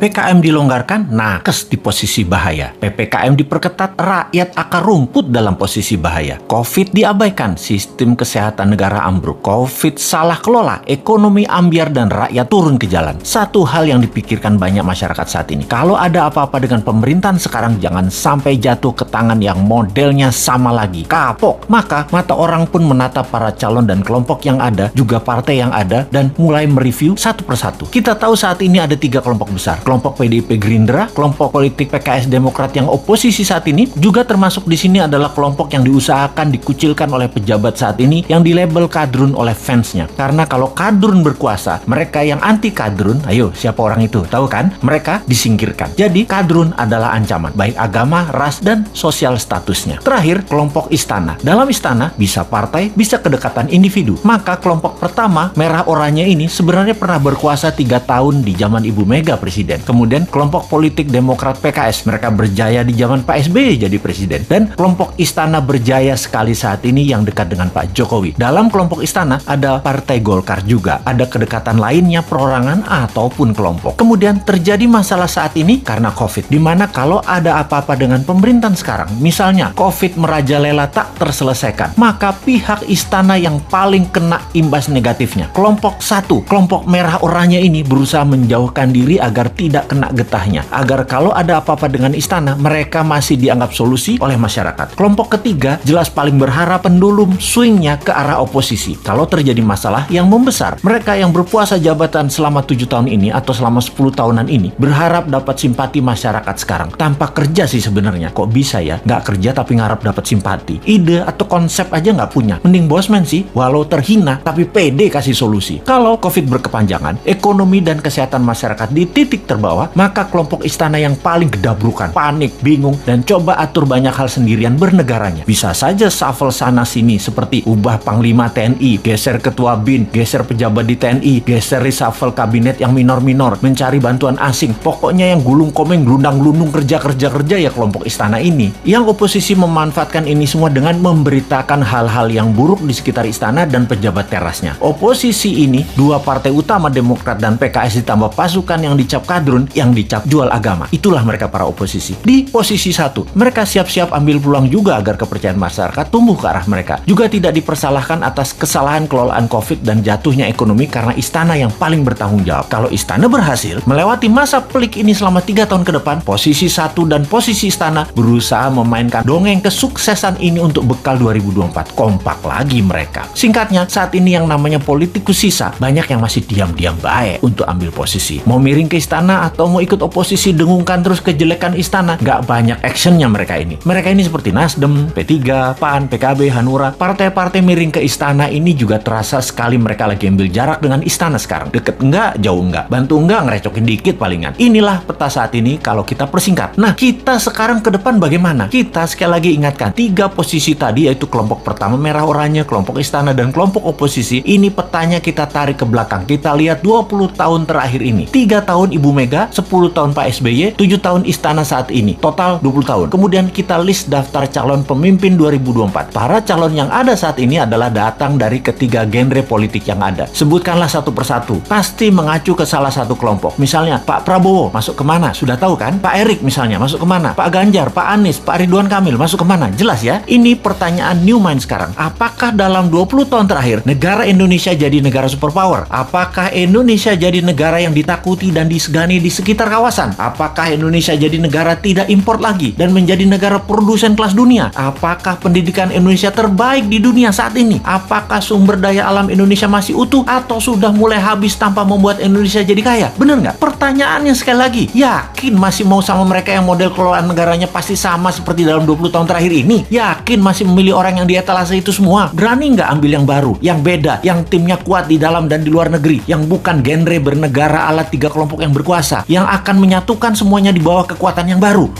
PPKM dilonggarkan, nakes di posisi bahaya. PPKM diperketat, rakyat akar rumput dalam posisi bahaya. COVID diabaikan, sistem kesehatan negara ambruk. COVID salah kelola, ekonomi ambiar dan rakyat turun ke jalan. Satu hal yang dipikirkan banyak masyarakat saat ini, kalau ada apa-apa dengan pemerintahan sekarang, jangan sampai jatuh ke tangan yang modelnya sama lagi, kapok. Maka mata orang pun menatap para calon dan kelompok yang ada, juga partai yang ada, dan mulai mereview satu persatu. Kita tahu saat ini ada 3 kelompok besar. Kelompok PDIP Gerindra, kelompok politik PKS Demokrat yang oposisi saat ini, juga termasuk di sini adalah kelompok yang diusahakan dikucilkan oleh pejabat saat ini yang dilabel kadrun oleh fansnya. Karena kalau kadrun berkuasa, mereka yang anti kadrun, ayo siapa orang itu? Tahu kan? Mereka disingkirkan. Jadi kadrun adalah ancaman, baik agama, ras, dan sosial statusnya. Terakhir, kelompok istana. Dalam istana bisa partai, bisa kedekatan individu. Maka kelompok pertama, merah oranye ini sebenarnya pernah berkuasa 3 tahun di zaman Ibu Mega presiden. Kemudian kelompok politik Demokrat PKS, mereka berjaya di zaman Pak SBY jadi presiden. Dan kelompok istana berjaya sekali saat ini yang dekat dengan Pak Jokowi. Dalam kelompok istana ada Partai Golkar juga, ada kedekatan lainnya perorangan ataupun kelompok. Kemudian terjadi masalah saat ini karena COVID, di mana kalau ada apa-apa dengan pemerintahan sekarang, misalnya COVID merajalela tak terselesaikan, maka pihak istana yang paling kena imbas negatifnya. Kelompok satu, kelompok merah oranye ini berusaha menjauhkan diri agar tidak kena getahnya, agar kalau ada apa-apa dengan istana, mereka masih dianggap solusi oleh masyarakat. Kelompok ketiga jelas paling berharap pendulum swingnya ke arah oposisi. Kalau terjadi masalah yang membesar, mereka yang berpuasa jabatan selama 7 tahun ini atau selama 10 tahunan ini berharap dapat simpati masyarakat sekarang. Tanpa kerja sih sebenarnya. Kok bisa ya? Nggak kerja tapi ngarap dapat simpati. Ide atau konsep aja nggak punya. Mending bosman sih, walau terhina tapi pede kasih solusi. Kalau COVID berkepanjangan, ekonomi dan kesehatan masyarakat di titik terbawah, maka kelompok istana yang paling gedabrukan, panik, bingung, dan coba atur banyak hal sendirian bernegaranya. Bisa saja shuffle sana sini seperti ubah Panglima TNI, geser Ketua BIN, geser pejabat di TNI, geser reshuffle kabinet yang minor-minor, mencari bantuan asing. Pokoknya yang gulung komeng, gelundang-gelundung kerja ya kelompok istana ini. Yang oposisi memanfaatkan ini semua dengan memberitakan hal-hal yang buruk di sekitar istana dan pejabat terasnya. Oposisi ini, 2 partai utama Demokrat dan PKS ditambah pasukan yang dicap kadrun, yang dicap jual agama. Itulah mereka para oposisi. Di posisi 1, mereka siap-siap ambil peluang juga agar kepercayaan masyarakat tumbuh ke arah mereka. Juga tidak dipersalahkan atas kesalahan kelolaan COVID dan jatuhnya ekonomi karena istana yang paling bertanggung jawab. Kalau istana berhasil melewati masa pelik ini selama 3 tahun ke depan, posisi 1 dan posisi istana berusaha memainkan dongeng kesuksesan ini untuk bekal 2024. Kompak lagi mereka. Singkatnya, saat ini yang namanya politikus sisa, banyak yang masih diam-diam baik untuk ambil posisi. Mau miring ke istana atau mau ikut oposisi dengungkan terus kejelekan istana, nggak banyak actionnya mereka ini. Mereka ini seperti Nasdem, P3, PAN, PKB, Hanura. Partai-partai miring ke istana ini juga terasa sekali mereka lagi ambil jarak dengan istana sekarang. Deket enggak, jauh enggak, bantu enggak, ngerecokin dikit palingan. Inilah peta saat ini kalau kita persingkat. Nah, kita sekarang ke depan bagaimana? Kita sekali lagi ingatkan, 3 posisi tadi yaitu kelompok pertama merah oranye, kelompok istana, dan kelompok oposisi. Ini petanya kita tarik ke belakang. Kita lihat 20 tahun terakhir ini. 3 tahun Ibu Mega, 10 tahun Pak SBY, 7 tahun istana saat ini. Total 20 tahun. Kemudian kita list daftar calon pemimpin 2024. Para calon yang ada saat ini adalah datang dari ketiga genre politik yang ada. Sebutkanlah satu persatu. Pasti mengacu ke salah satu kelompok. Misalnya, Pak Prabowo masuk kemana? Sudah tahu kan? Pak Erik misalnya masuk kemana? Pak Ganjar, Pak Anies, Pak Ridwan Kamil masuk kemana? Jelas ya? Ini pertanyaan new mind sekarang. Apakah dalam 20 tahun terakhir negara Indonesia jadi negara superpower? Apakah Indonesia jadi negara yang ditakuti dan disegani di sekitar kawasan? Apakah Indonesia jadi negara tidak import lagi dan menjadi negara produsen kelas dunia? Apakah pendidikan Indonesia terbaik di dunia saat ini? Apakah sumber daya alam Indonesia masih utuh atau sudah mulai habis tanpa membuat Indonesia jadi kaya? Bener nggak? Pertanyaannya sekali lagi, yakin masih mau sama mereka yang model kelolaan negaranya pasti sama seperti dalam 20 tahun terakhir ini? Yakin masih memilih orang yang di etalase itu semua? Berani nggak ambil yang baru, yang beda, yang timnya kuat di dalam dan di luar negeri, yang bukan genre bernegara ala 3 kelompok yang berkuasa, yang akan menyatukan semuanya di bawah kekuatan yang baru?